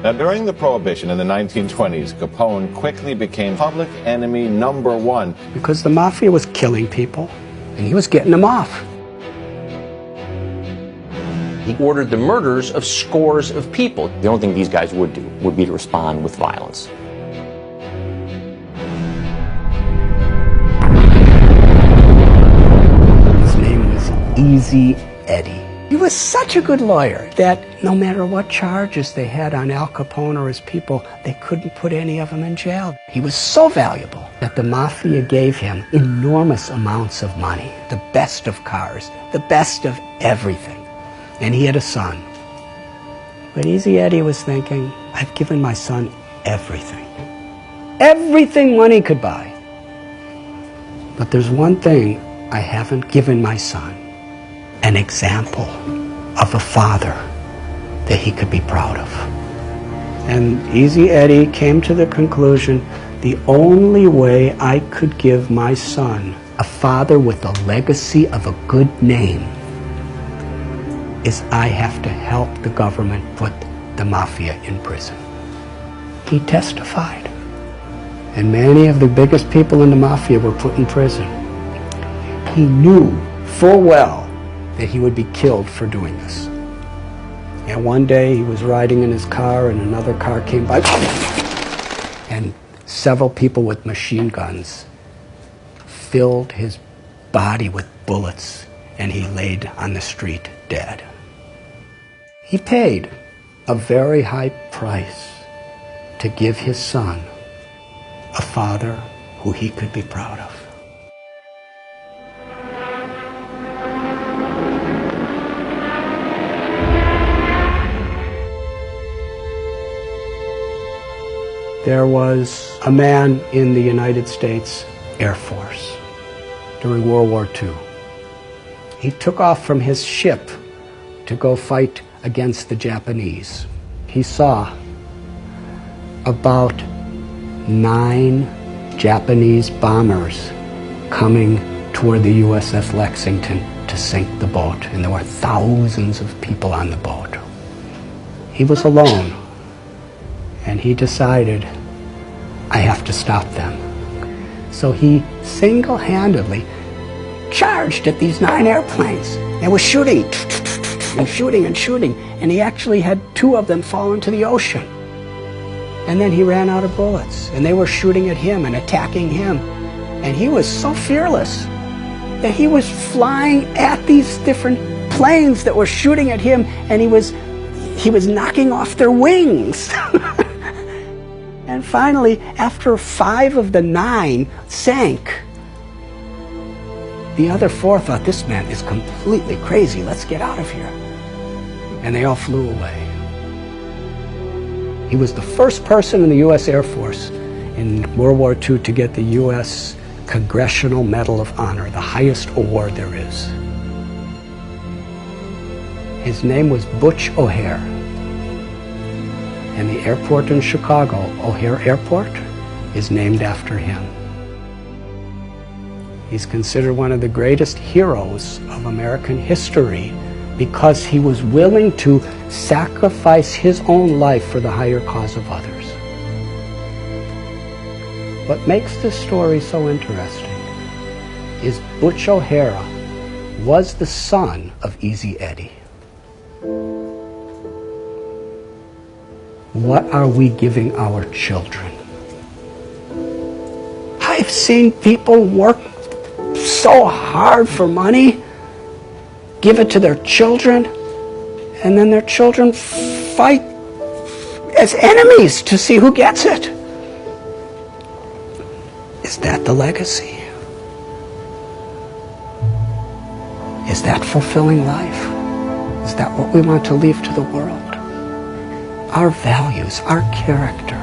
Now, during the Prohibition in the 1920s, Capone quickly became public enemy number one. Because the mafia was killing people, and he was getting them off. He ordered the murders of scores of people. The only thing these guys would do would be to respond with violence. His name was Easy Eddie. He was such a good lawyer that no matter what charges they had on Al Capone or his people, they couldn't put any of them in jail. He was so valuable that the mafia gave him enormous amounts of money, the best of cars, the best of everything. And he had a son. But Easy Eddie was thinking, I've given my son everything. Everything money could buy. But there's one thing I haven't given my son. An example of a father that he could be proud of. And Easy Eddie came to the conclusion, the only way I could give my son a father with a legacy of a good name is I have to help the government put the mafia in prison. He testified. And many of the biggest people in the mafia were put in prison. He knew full well that he would be killed for doing this. And one day he was riding in his car and another car came by and several people with machine guns filled his body with bullets and he laid on the street dead. He paid a very high price to give his son a father who he could be proud of. There was a man in the United States Air Force during World War II. He took off from his ship to go fight against the Japanese. He saw about 9 Japanese bombers coming toward the USS Lexington to sink the boat, and there were thousands of people on the boat. He was alone, and he decided, I have to stop them. So he single-handedly charged at these 9 airplanes and was shooting and shooting and shooting, and he actually had 2 of them fall into the ocean. And then he ran out of bullets, and they were shooting at him and attacking him. And he was so fearless that he was flying at these different planes that were shooting at him, and he was knocking off their wings. And finally, after 5 of the 9 sank, the other 4 thought, this man is completely crazy, let's get out of here. And they all flew away. He was the first person in the U.S. Air Force in World War II to get the U.S. Congressional Medal of Honor, the highest award there is. His name was Butch O'Hare. And the airport in Chicago, O'Hare Airport, is named after him. He's considered one of the greatest heroes of American history because he was willing to sacrifice his own life for the higher cause of others. What makes this story so interesting is Butch O'Hare was the son of Easy Eddie. What are we giving our children? I've seen people work so hard for money, give it to their children, and then their children fight as enemies to see who gets it. Is that the legacy? Is that fulfilling life? Is that what we want to leave to the world? Our values, our character,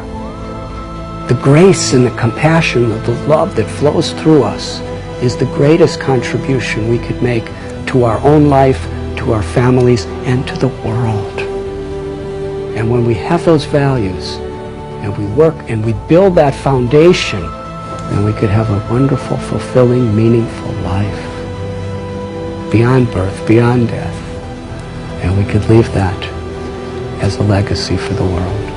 the grace and the compassion, the love that flows through us is the greatest contribution we could make to our own life, to our families, and to the world. And when we have those values, and we work and we build that foundation, then we could have a wonderful, fulfilling, meaningful life beyond birth, beyond death. And we could leave that as a legacy for the world.